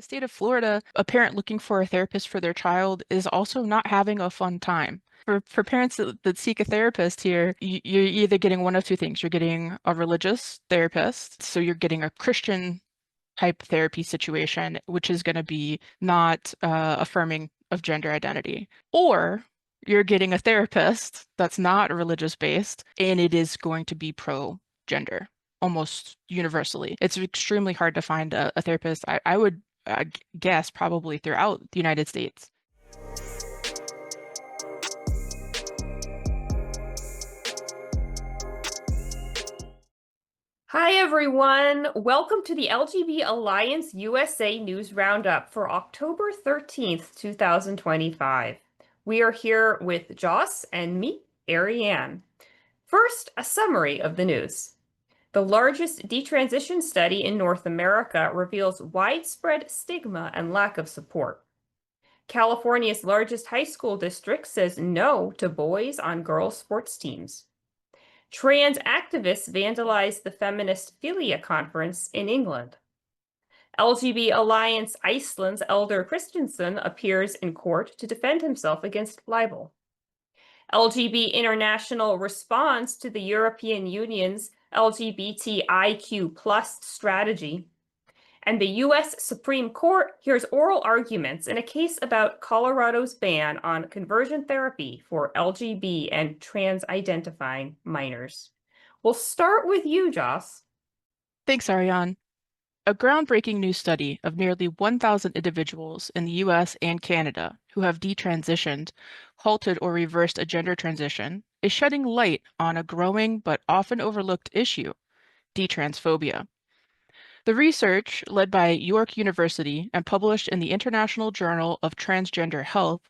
the state of Florida, a parent looking for a therapist for their child is also not having a fun time. For parents that seek a therapist here, you're either getting one of two things. You're getting a religious therapist, so you're getting a Christian type therapy situation, which is going to be not affirming of gender identity. Or you're getting a therapist that's not religious based, and it is going to be pro gender almost universally. It's extremely hard to find a therapist, I would guess, probably throughout the United States. Hi, everyone. Welcome to the LGB Alliance USA News Roundup for October 13th, 2025. We are here with Jos and me, Arianne. First, a summary of the news. The largest detransition study in North America reveals widespread stigma and lack of support. California's largest high school district says no to boys on girls' sports teams. Trans activists vandalized the feminist FiLiA conference in England. LGB Alliance Iceland's Eldur Kristinsson appears in court to defend himself against libel. LGB International responds to the European Union's LGBTIQ+ strategy. And the U.S. Supreme Court hears oral arguments in a case about Colorado's ban on conversion therapy for LGB and trans-identifying minors. We'll start with you, Jos. Thanks, Ariane. A groundbreaking new study of nearly 1,000 individuals in the US and Canada who have detransitioned, halted, or reversed a gender transition is shedding light on a growing but often overlooked issue, detransphobia. The research, led by York University and published in the International Journal of Transgender Health,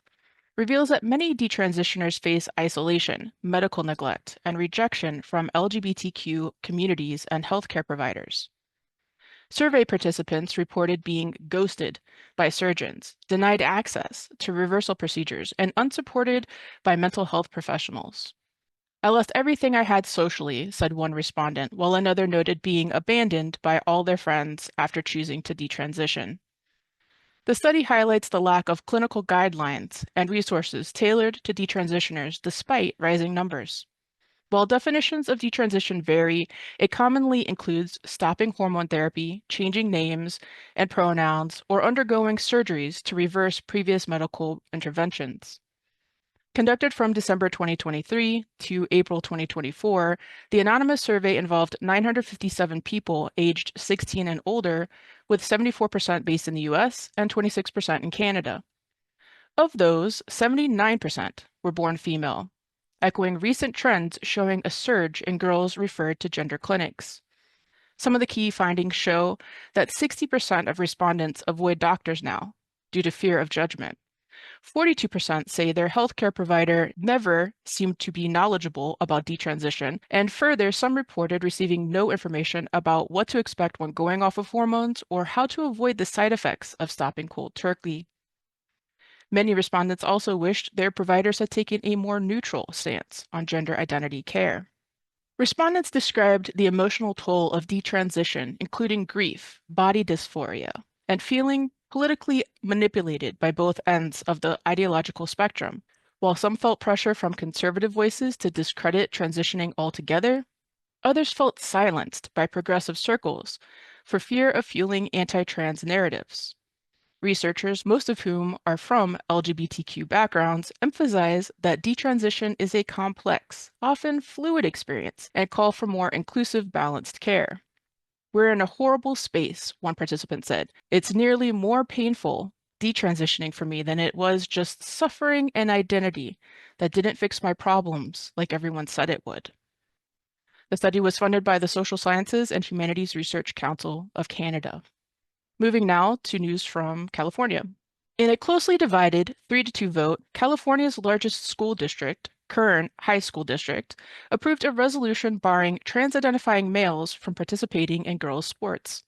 reveals that many detransitioners face isolation, medical neglect, and rejection from LGBTQ communities and healthcare providers. Survey participants reported being ghosted by surgeons, denied access to reversal procedures, and unsupported by mental health professionals. I lost everything I had socially, said one respondent, while another noted being abandoned by all their friends after choosing to detransition. The study highlights the lack of clinical guidelines and resources tailored to detransitioners despite rising numbers. While definitions of detransition vary, it commonly includes stopping hormone therapy, changing names and pronouns, or undergoing surgeries to reverse previous medical interventions. Conducted from December 2023 to April 2024, the anonymous survey involved 957 people aged 16 and older, with 74% based in the US and 26% in Canada. Of those, 79% were born female, echoing recent trends showing a surge in girls referred to gender clinics. Some of the key findings show that 60% of respondents avoid doctors now due to fear of judgment. 42% say their healthcare provider never seemed to be knowledgeable about detransition, and further, some reported receiving no information about what to expect when going off of hormones or how to avoid the side effects of stopping cold turkey. Many respondents also wished their providers had taken a more neutral stance on gender identity care. Respondents described the emotional toll of detransition, including grief, body dysphoria, and feeling politically manipulated by both ends of the ideological spectrum. While some felt pressure from conservative voices to discredit transitioning altogether, others felt silenced by progressive circles for fear of fueling anti-trans narratives. Researchers, most of whom are from LGBTQ backgrounds, emphasize that detransition is a complex, often fluid experience and call for more inclusive, balanced care. We're in a horrible space, one participant said. It's nearly more painful detransitioning for me than it was just suffering an identity that didn't fix my problems like everyone said it would. The study was funded by the Social Sciences and Humanities Research Council of Canada. Moving now to news from California. In a closely divided 3-2 vote, California's largest school district, Kern High School District, approved a resolution barring trans-identifying males from participating in girls' sports.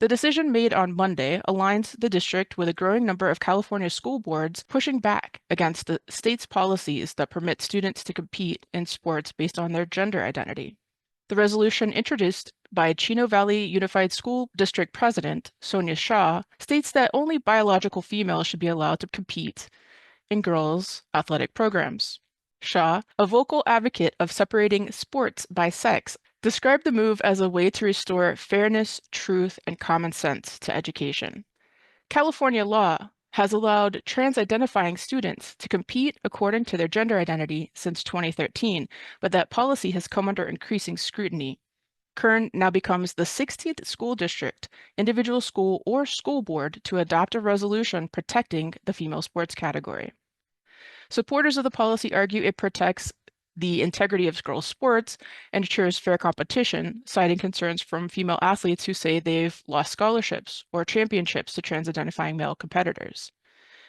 The decision made on Monday aligns the district with a growing number of California school boards pushing back against the state's policies that permit students to compete in sports based on their gender identity. The resolution, introduced by Chino Valley Unified School District President Sonia Shah, states that only biological females should be allowed to compete in girls' athletic programs. Shah, a vocal advocate of separating sports by sex, described the move as a way to restore fairness, truth, and common sense to education. California law has allowed trans-identifying students to compete according to their gender identity since 2013, but that policy has come under increasing scrutiny. Kern now becomes the 16th school district, individual school, or school board to adopt a resolution protecting the female sports category. Supporters of the policy argue it protects the integrity of girls' sports and ensures fair competition, citing concerns from female athletes who say they've lost scholarships or championships to trans-identifying male competitors.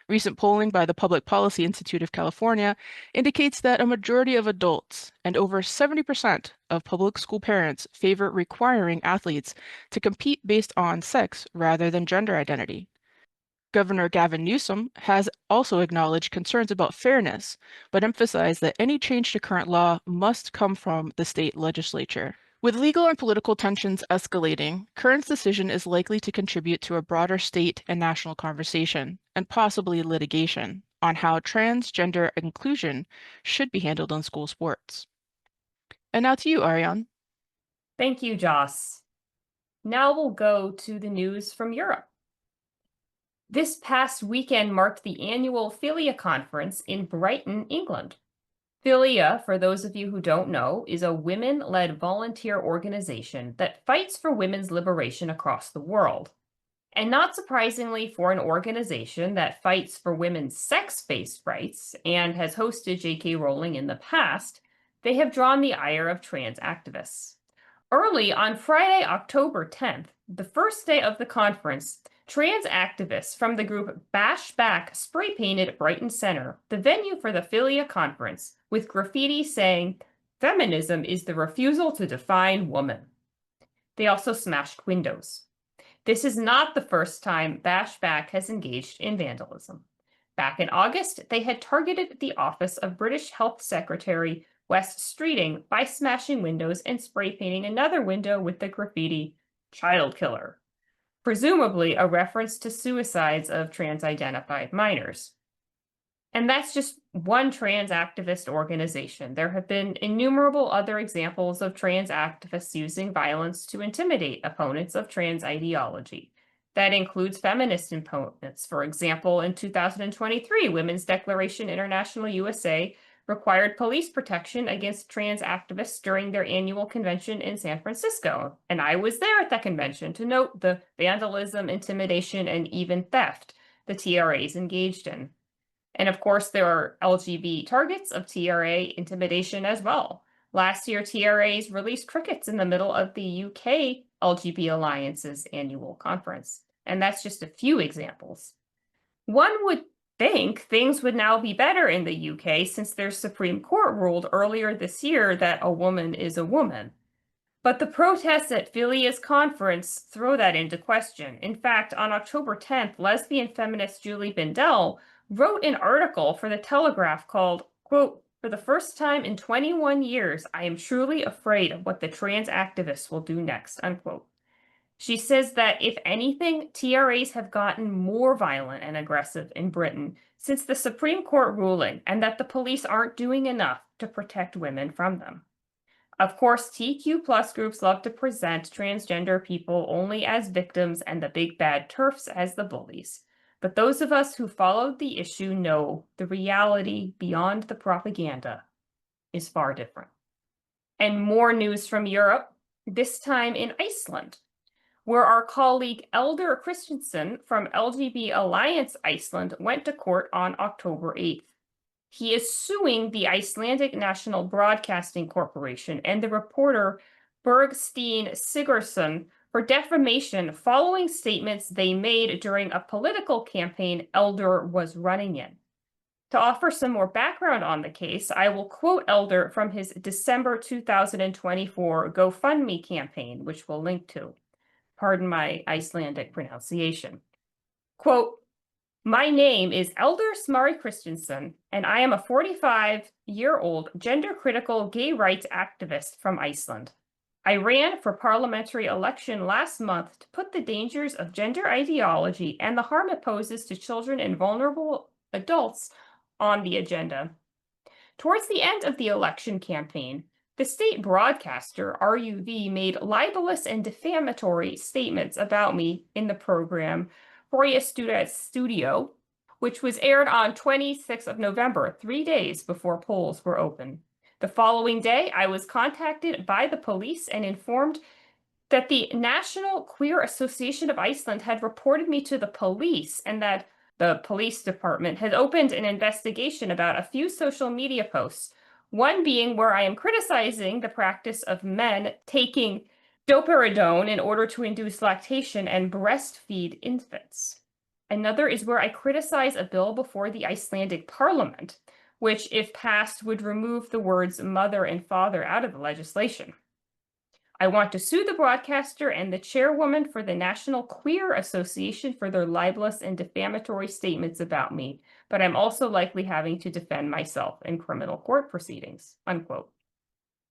Recent polling by the Public Policy Institute of California indicates that a majority of adults and over 70% of public school parents favor requiring athletes to compete based on sex rather than gender identity. Governor Gavin Newsom has also acknowledged concerns about fairness, but emphasized that any change to current law must come from the state legislature. With legal and political tensions escalating, Kern's decision is likely to contribute to a broader state and national conversation, and possibly litigation, on how transgender inclusion should be handled in school sports. And now to you, Arianne. Thank you, Jos. Now we'll go to the news from Europe. This past weekend marked the annual FiLiA conference in Brighton, England. FiLiA, for those of you who don't know, is a women-led volunteer organization that fights for women's liberation across the world. And not surprisingly, for an organization that fights for women's sex-based rights and has hosted J.K. Rowling in the past, they have drawn the ire of trans activists. Early on Friday, October 10th, the first day of the conference, trans activists from the group Bash Back spray painted Brighton Center, the venue for the FiLiA conference, with graffiti saying, "Feminism is the refusal to define woman." They also smashed windows. This is not the first time Bash Back has engaged in vandalism. Back in August, they had targeted the office of British Health Secretary Wes Streeting by smashing windows and spray painting another window with the graffiti, "Child Killer," presumably a reference to suicides of trans-identified minors. And that's just one trans activist organization. There have been innumerable other examples of trans activists using violence to intimidate opponents of trans ideology. That includes feminist opponents. For example, in 2023, Women's Declaration International USA required police protection against trans activists during their annual convention in San Francisco. And I was there at that convention to note the vandalism, intimidation, and even theft the TRAs engaged in. And of course, there are LGB targets of TRA intimidation as well. Last year, TRAs released crickets in the middle of the UK LGB Alliance's annual conference. And that's just a few examples. One would think things would now be better in the UK since their Supreme Court ruled earlier this year that a woman is a woman. But the protests at FiLiA's conference throw that into question. In fact, on October 10th, lesbian feminist Julie Bindel wrote an article for The Telegraph called, quote, "For the first time in 21 years, I am truly afraid of what the trans activists will do next," unquote. She says that, if anything, TRAs have gotten more violent and aggressive in Britain since the Supreme Court ruling, and that the police aren't doing enough to protect women from them. Of course, TQ+ groups love to present transgender people only as victims and the big bad TERFs as the bullies. But those of us who followed the issue know the reality beyond the propaganda is far different. And more news from Europe, this time in Iceland, where our colleague Eldur Kristinsson from LGB Alliance Iceland went to court on October 8th. He is suing the Icelandic National Broadcasting Corporation and the reporter Bergstein Sigurðsson for defamation following statements they made during a political campaign Eldur was running in. To offer some more background on the case, I will quote Eldur from his December 2024 GoFundMe campaign, which we'll link to. Pardon my Icelandic pronunciation. Quote, "My name is Eldur Smári Kristinsson, and I am a 45-year-old gender-critical gay rights activist from Iceland. I ran for parliamentary election last month to put the dangers of gender ideology and the harm it poses to children and vulnerable adults on the agenda. Towards the end of the election campaign, the state broadcaster, RUV, made libelous and defamatory statements about me in the program FiLiA Studio, which was aired on 26th of November, 3 days before polls were open. The following day, I was contacted by the police and informed that the National Queer Association of Iceland had reported me to the police and that the police department had opened an investigation about a few social media posts, one being where I am criticizing the practice of men taking doperidone in order to induce lactation and breastfeed infants. Another is where I criticize a bill before the Icelandic parliament, which, if passed, would remove the words mother and father out of the legislation. I want to sue the broadcaster and the chairwoman for the National Queer Association for their libelous and defamatory statements about me, but I'm also likely having to defend myself in criminal court proceedings, unquote.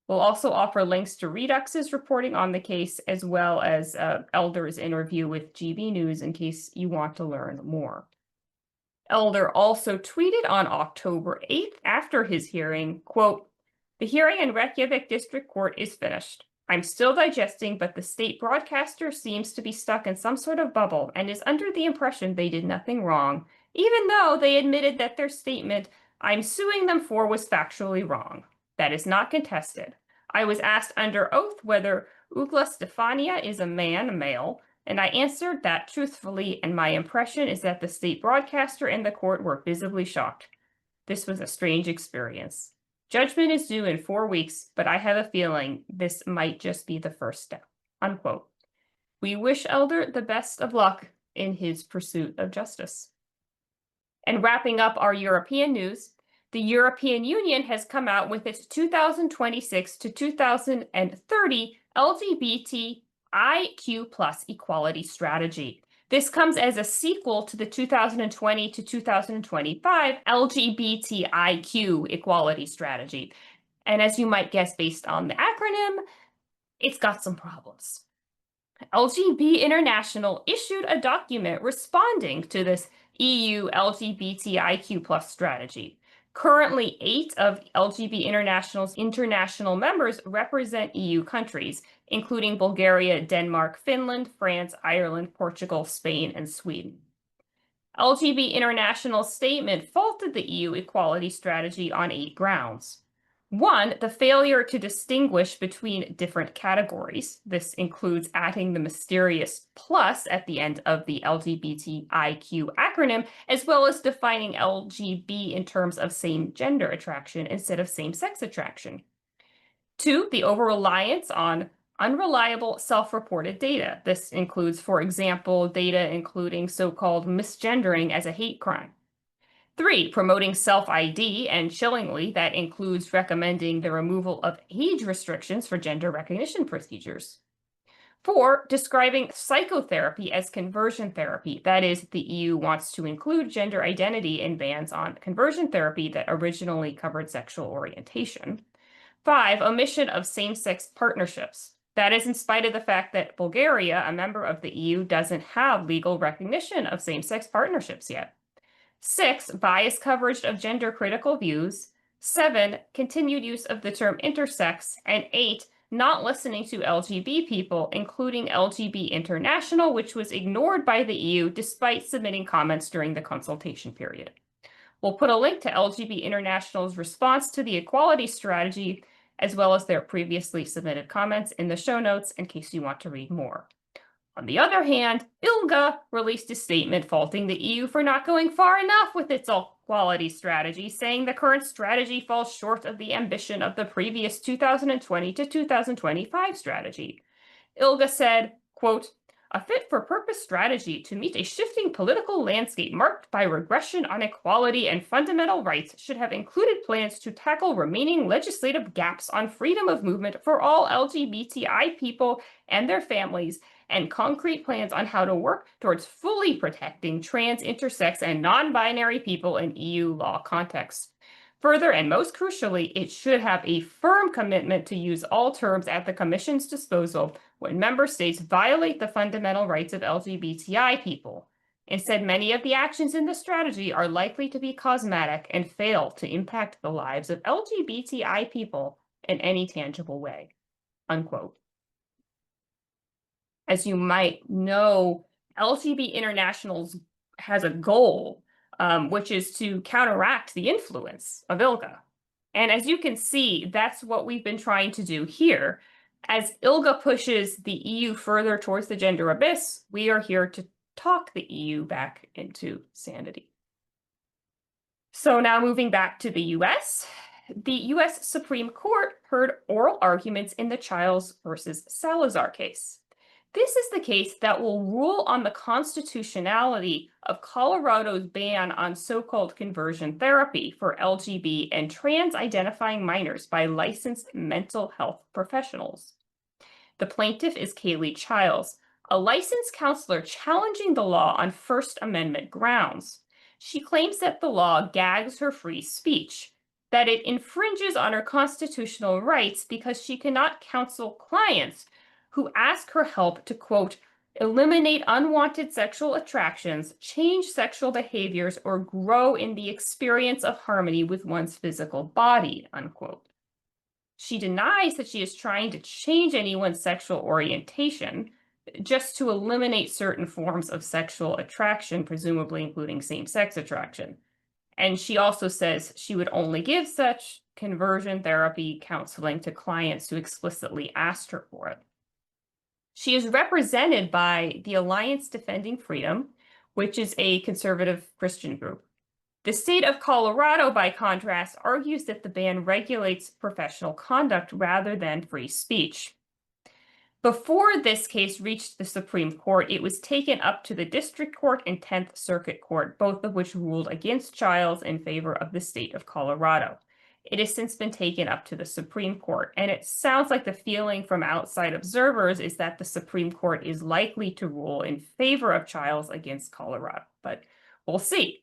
We'll also offer links to Redux's reporting on the case, as well as Eldur's interview with GB News in case you want to learn more. Eldur also tweeted on October 8th after his hearing, quote, "The hearing in Reykjavik District Court is finished. I'm still digesting, but the state broadcaster seems to be stuck in some sort of bubble and is under the impression they did nothing wrong, even though they admitted that their statement I'm suing them for was factually wrong. That is not contested. I was asked under oath whether Ugla Stefania is a male, and I answered that truthfully, and my impression is that the state broadcaster and the court were visibly shocked. This was a strange experience. Judgment is due in 4 weeks, but I have a feeling this might just be the first step," unquote. We wish Eldur the best of luck in his pursuit of justice. And wrapping up our European news, the European Union has come out with its 2026 to 2030 LGBTIQ+ equality strategy. This comes as a sequel to the 2020 to 2025 LGBTIQ equality strategy. And as you might guess based on the acronym, it's got some problems. LGB International issued a document responding to this EU LGBTIQ+ strategy. Currently, 8 of LGB International's international members represent EU countries, including Bulgaria, Denmark, Finland, France, Ireland, Portugal, Spain, and Sweden. LGB International's statement faulted the EU equality strategy on 8 grounds. 1, the failure to distinguish between different categories. This includes adding the mysterious plus at the end of the LGBTIQ acronym, as well as defining LGB in terms of same-gender attraction instead of same-sex attraction. 2, the over-reliance on unreliable self-reported data. This includes, for example, data including so-called misgendering as a hate crime. 3, promoting self-ID, and chillingly, that includes recommending the removal of age restrictions for gender recognition procedures. 4, describing psychotherapy as conversion therapy. That is, the EU wants to include gender identity in bans on conversion therapy that originally covered sexual orientation. 5, omission of same-sex partnerships. That is in spite of the fact that Bulgaria, a member of the EU, doesn't have legal recognition of same-sex partnerships yet. 6, biased coverage of gender-critical views. 7, continued use of the term intersex. And 8, not listening to LGB people, including LGB International, which was ignored by the EU despite submitting comments during the consultation period. We'll put a link to LGB International's response to the equality strategy, as well as their previously submitted comments in the show notes in case you want to read more. On the other hand, ILGA released a statement faulting the EU for not going far enough with its equality strategy, saying the current strategy falls short of the ambition of the previous 2020 to 2025 strategy. ILGA said, quote, "A fit-for-purpose strategy to meet a shifting political landscape marked by regression on equality and fundamental rights should have included plans to tackle remaining legislative gaps on freedom of movement for all LGBTI people and their families, and concrete plans on how to work towards fully protecting trans, intersex, and non-binary people in EU law contexts." Further, and most crucially, it should have a firm commitment to use all terms at the Commission's disposal when member states violate the fundamental rights of LGBTI people. Instead, many of the actions in the strategy are likely to be cosmetic and fail to impact the lives of LGBTI people in any tangible way. Unquote. As you might know, LGBT Internationals has a goal, which is to counteract the influence of ILGA. And as you can see, that's what we've been trying to do here. As ILGA pushes the EU further towards the gender abyss, we are here to talk the EU back into sanity. So now moving back to the US Supreme Court heard oral arguments in the Childs versus Salazar case. This is the case that will rule on the constitutionality of Colorado's ban on so-called conversion therapy for LGB and trans-identifying minors by licensed mental health professionals. The plaintiff is Kaylee Childs, a licensed counselor challenging the law on First Amendment grounds. She claims that the law gags her free speech, that it infringes on her constitutional rights because she cannot counsel clients who ask her help to, quote, eliminate unwanted sexual attractions, change sexual behaviors, or grow in the experience of harmony with one's physical body, unquote. She denies that she is trying to change anyone's sexual orientation, just to eliminate certain forms of sexual attraction, presumably including same-sex attraction. And she also says she would only give such conversion therapy counseling to clients who explicitly asked her for it. She is represented by the Alliance Defending Freedom, which is a conservative Christian group. The state of Colorado, by contrast, argues that the ban regulates professional conduct rather than free speech. Before this case reached the Supreme Court, it was taken up to the District Court and 10th Circuit Court, both of which ruled against Childs in favor of the state of Colorado. It has since been taken up to the Supreme Court, and it sounds like the feeling from outside observers is that the Supreme Court is likely to rule in favor of Childs against Colorado, but we'll see.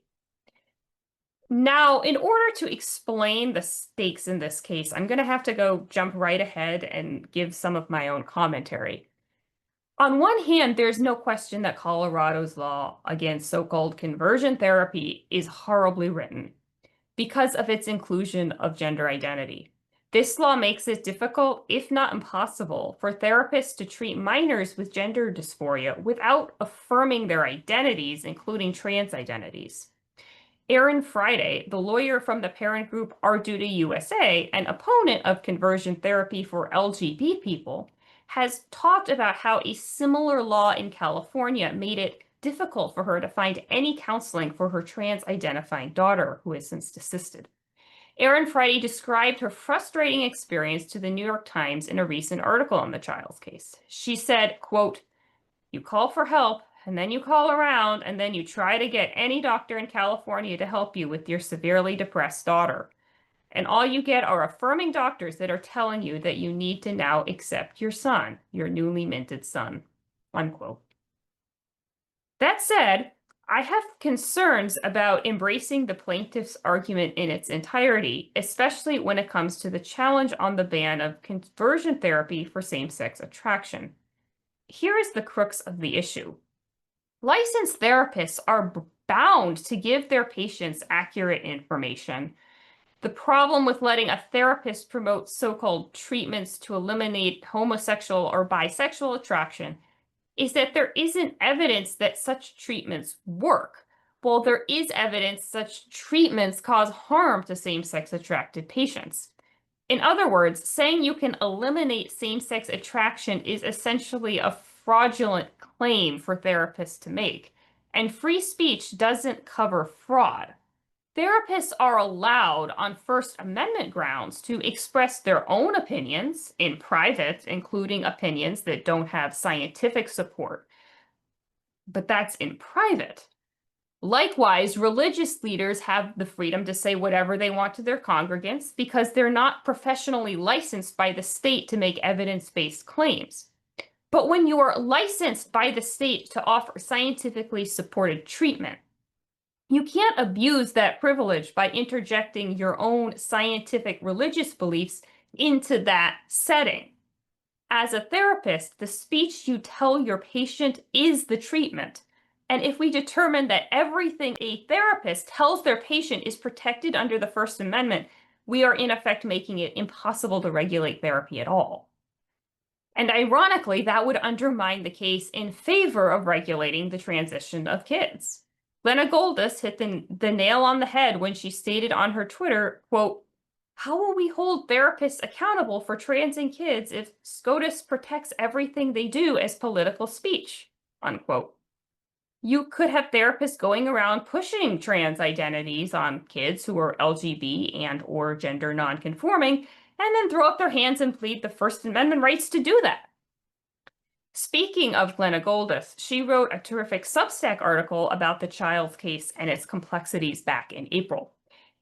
Now, in order to explain the stakes in this case, I'm going to have to jump right ahead and give some of my own commentary. On one hand, there's no question that Colorado's law against so-called conversion therapy is horribly written because of its inclusion of gender identity. This law makes it difficult, if not impossible, for therapists to treat minors with gender dysphoria without affirming their identities, including trans identities. Aaron Friday, the lawyer from the parent group Our Duty USA, an opponent of conversion therapy for LGB people, has talked about how a similar law in California made it difficult for her to find any counseling for her trans-identifying daughter, who has since desisted. Aaron Friday described her frustrating experience to the New York Times in a recent article on the Childs case. She said, quote, you call for help, and then you call around, and then you try to get any doctor in California to help you with your severely depressed daughter. And all you get are affirming doctors that are telling you that you need to now accept your son, your newly minted son, unquote. That said, I have concerns about embracing the plaintiff's argument in its entirety, especially when it comes to the challenge on the ban of conversion therapy for same-sex attraction. Here is the crux of the issue. Licensed therapists are bound to give their patients accurate information. The problem with letting a therapist promote so-called treatments to eliminate homosexual or bisexual attraction is that there isn't evidence that such treatments work, while there is evidence such treatments cause harm to same-sex attracted patients. In other words, saying you can eliminate same-sex attraction is essentially a fraudulent claim for therapists to make, and free speech doesn't cover fraud. Therapists are allowed on First Amendment grounds to express their own opinions in private, including opinions that don't have scientific support. But that's in private. Likewise, religious leaders have the freedom to say whatever they want to their congregants because they're not professionally licensed by the state to make evidence-based claims. But when you are licensed by the state to offer scientifically supported treatment, You can't abuse that privilege by interjecting your own scientific religious beliefs into that setting. As a therapist, the speech you tell your patient is the treatment. And if we determine that everything a therapist tells their patient is protected under the First Amendment, we are in effect making it impossible to regulate therapy at all. And ironically, that would undermine the case in favor of regulating the transition of kids. Glenna Goldis hit the nail on the head when she stated on her Twitter, quote, "How will we hold therapists accountable for transing kids if SCOTUS protects everything they do as political speech?" Unquote. You could have therapists going around pushing trans identities on kids who are LGB and or gender nonconforming, and then throw up their hands and plead the First Amendment rights to do that. Speaking of Glenna Goldis, she wrote a terrific Substack article about the child's case and its complexities back in April.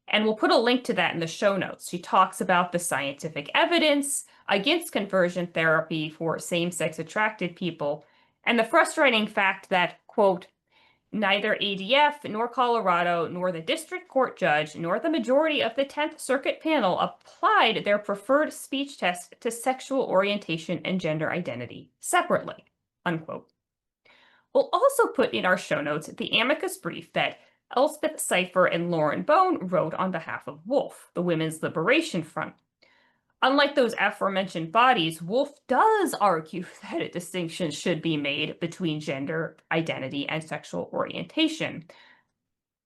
And we'll put a link to that in the show notes. She talks about the scientific evidence against conversion therapy for same-sex attracted people and the frustrating fact that, quote, "Neither ADF nor Colorado nor the district court judge nor the majority of the 10th Circuit panel applied their preferred speech test to sexual orientation and gender identity separately." Unquote. We'll also put in our show notes the amicus brief that Elspeth Cipher and Lauren Bone wrote on behalf of WOLF, the Women's Liberation Front. Unlike those aforementioned bodies, WOLF does argue that a distinction should be made between gender identity and sexual orientation.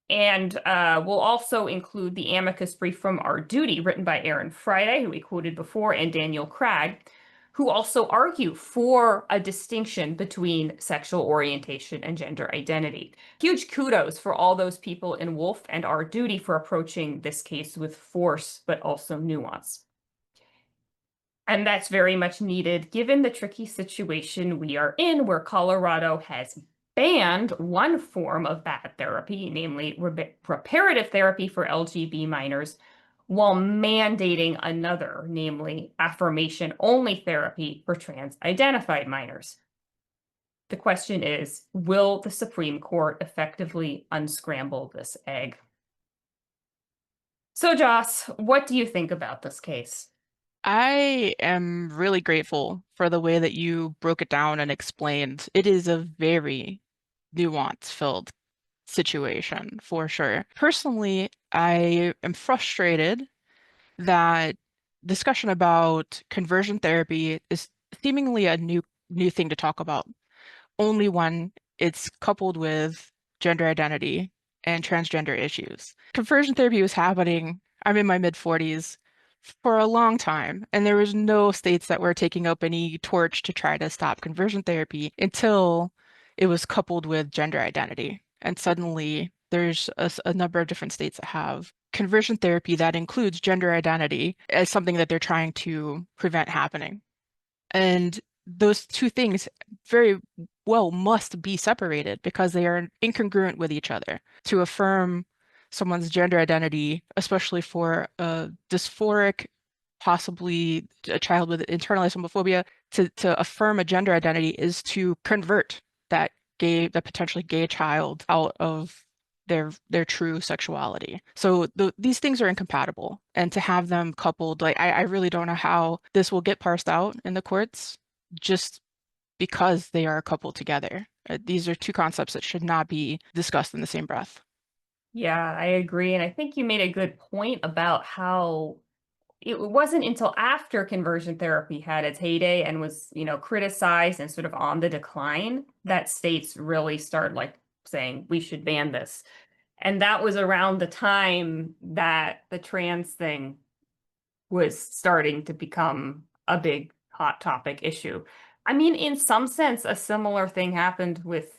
And we'll also include the amicus brief from Our Duty, written by Aaron Friday, who we quoted before, and Daniel Cragg, who also argue for a distinction between sexual orientation and gender identity. Huge kudos for all those people in WOLF and Our Duty for approaching this case with force, but also nuance. And that's very much needed given the tricky situation we are in, where Colorado has banned one form of bad therapy, namely reparative therapy for LGB minors, while mandating another, namely affirmation-only therapy for trans-identified minors. The question is, will the Supreme Court effectively unscramble this egg? So, Jos, what do you think about this case? I am really grateful for the way that you broke it down and explained. It is a very nuance-filled situation for sure. Personally, I am frustrated that discussion about conversion therapy is seemingly a new thing to talk about, only when it's coupled with gender identity and transgender issues. Conversion therapy was happening, I'm in my mid-40s, for a long time, and there was no states that were taking up any torch to try to stop conversion therapy until it was coupled with gender identity. And suddenly there's a number of different states that have conversion therapy that includes gender identity as something that they're trying to prevent happening. And those two things very well must be separated because they are incongruent with each other. To affirm someone's gender identity, especially for a dysphoric, possibly a child with internalized homophobia, to affirm a gender identity is to convert that potentially gay child out of their true sexuality. So these things are incompatible, and to have them coupled, like I really don't know how this will get parsed out in the courts, just because they are coupled together. These are two concepts that should not be discussed in the same breath. Yeah, I agree. And I think you made a good point about how it wasn't until after conversion therapy had its heyday and was, criticized and sort of on the decline that states really start like saying we should ban this. And that was around the time that the trans thing was starting to become a big hot topic issue. I mean, in some sense, a similar thing happened with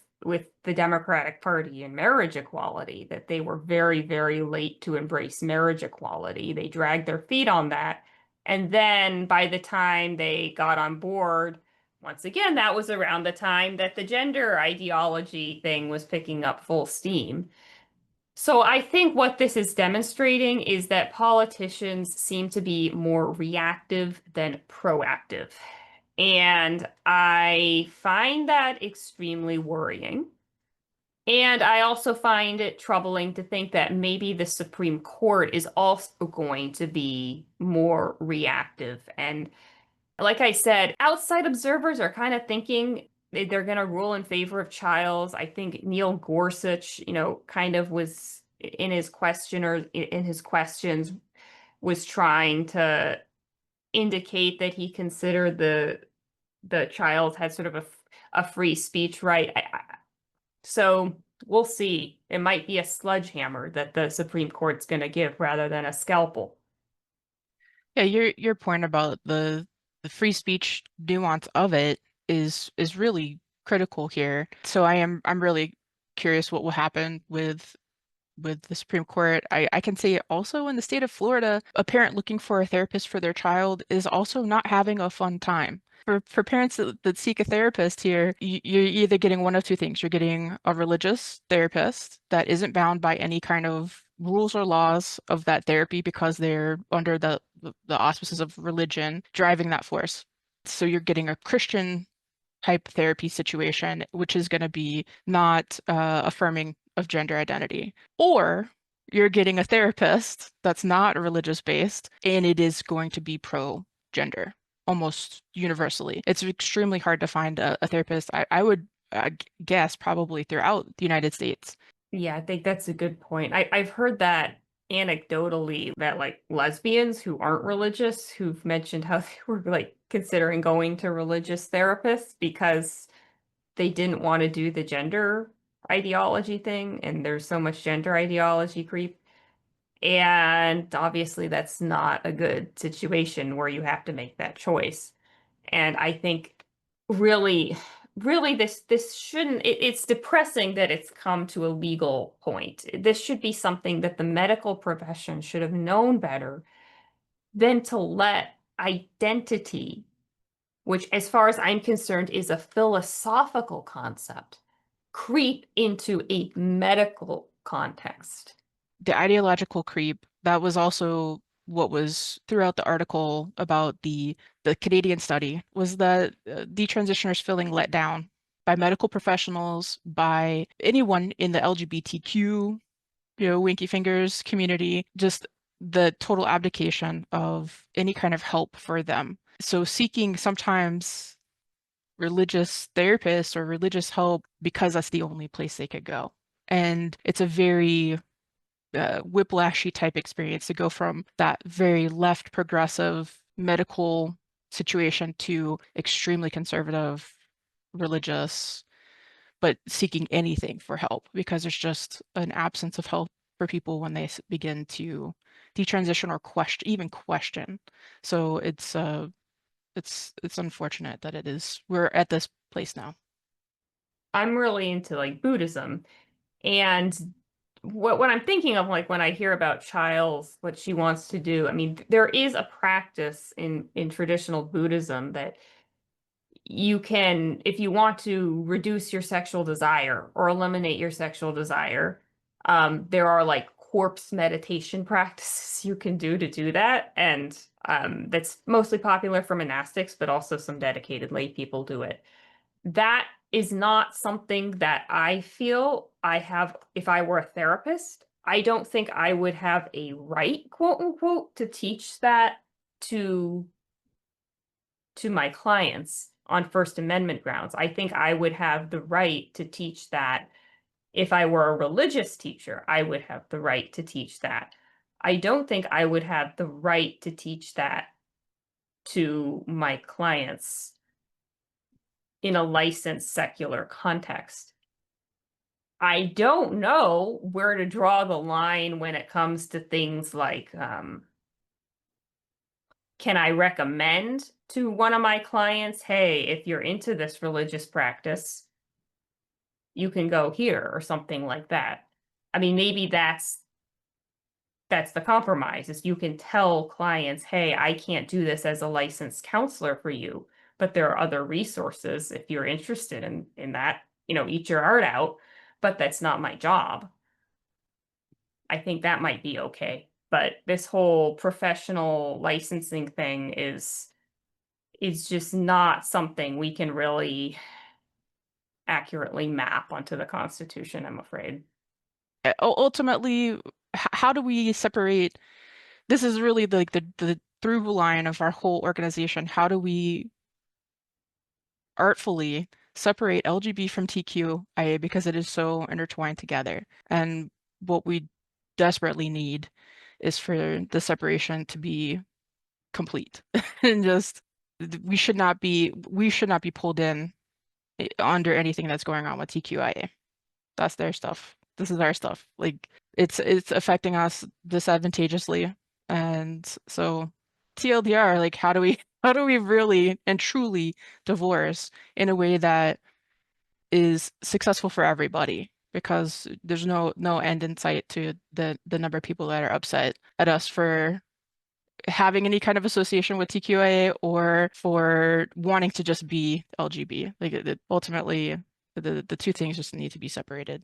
the Democratic Party and marriage equality, that they were very, very late to embrace marriage equality. They dragged their feet on that. And then by the time they got on board, once again, that was around the time that the gender ideology thing was picking up full steam. So I think what this is demonstrating is that politicians seem to be more reactive than proactive. And I find that extremely worrying. And I also find it troubling to think that maybe the Supreme Court is also going to be more reactive. And like I said, outside observers are kind of thinking they're going to rule in favor of Childs. I think Neil Gorsuch, kind of was in his question or in his questions was trying to indicate that he considered the Childs had sort of a free speech right. So we'll see. It might be a sledgehammer that the Supreme Court's going to give rather than a scalpel. Yeah, your point about the free speech nuance of it is really critical here. So I'm really curious what will happen with the Supreme Court. I can say also in the state of Florida, a parent looking for a therapist for their child is also not having a fun time. For parents that seek a therapist here, you're either getting one of two things. You're getting a religious therapist that isn't bound by any kind of rules or laws of that therapy because they're under the auspices of religion driving that force. So you're getting a Christian type therapy situation, which is going to be not affirming of gender identity. Or you're getting a therapist that's not religious based and it is going to be pro gender almost universally. It's extremely hard to find a therapist. I would guess probably throughout the United States. Yeah, I think that's a good point. I've heard that anecdotally that like lesbians who aren't religious who've mentioned how they were like considering going to religious therapists because they didn't want to do the gender ideology thing, and there's so much gender ideology creep. And obviously, that's not a good situation where you have to make that choice. And I think really, really, this shouldn't. It's depressing that it's come to a legal point. This should be something that the medical profession should have known better than to let identity, which, as far as I'm concerned, is a philosophical concept, creep into a medical context. The ideological creep, that was also what was throughout the article about the Canadian study, was that detransitioners feeling let down by medical professionals, by anyone in the LGBTQ, winky fingers community, just the total abdication of any kind of help for them. So seeking sometimes religious therapists or religious help because that's the only place they could go. And it's a very whiplashy type experience to go from that very left progressive medical situation to extremely conservative religious, but seeking anything for help because there's just an absence of help for people when they begin to detransition or question. So it's unfortunate that we're at this place now. I'm really into like Buddhism, and what I'm thinking of like when I hear about Childs, what she wants to do, I mean, there is a practice in traditional Buddhism that you can, if you want to reduce your sexual desire or eliminate your sexual desire, there are like corpse meditation practices you can do to do that. And that's mostly popular for monastics, but also some dedicated lay people do it. That is not something that I feel I have, if I were a therapist, I don't think I would have a right, quote unquote, to teach that to my clients on First Amendment grounds. I think I would have the right to teach that. If I were a religious teacher, I would have the right to teach that. I don't think I would have the right to teach that to my clients in a licensed secular context. I don't know where to draw the line when it comes to things like, can I recommend to one of my clients, hey, if you're into this religious practice, you can go here or something like that. I mean, maybe that's the compromise is you can tell clients, hey, I can't do this as a licensed counselor for you, but there are other resources if you're interested in that, eat your heart out, but that's not my job. I think that might be okay. But this whole professional licensing thing is just not something we can really accurately map onto the Constitution, I'm afraid. Ultimately, how do we separate? This is really like the through line of our whole organization. How do we artfully separate LGB from TQIA because it is so intertwined together? And what we desperately need is for the separation to be complete and just we should not be pulled in under anything that's going on with TQIA. That's their stuff. This is our stuff. Like it's affecting us disadvantageously. And so TLDR, like how do we really and truly divorce in a way that is successful for everybody? Because there's no end in sight to the number of people that are upset at us for having any kind of association with TQIA or for wanting to just be LGB. Like ultimately, the two things just need to be separated.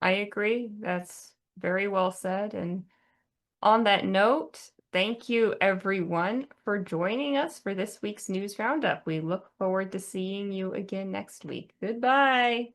I agree. That's very well said. And on that note, thank you everyone for joining us for this week's News Roundup. We look forward to seeing you again next week. Goodbye.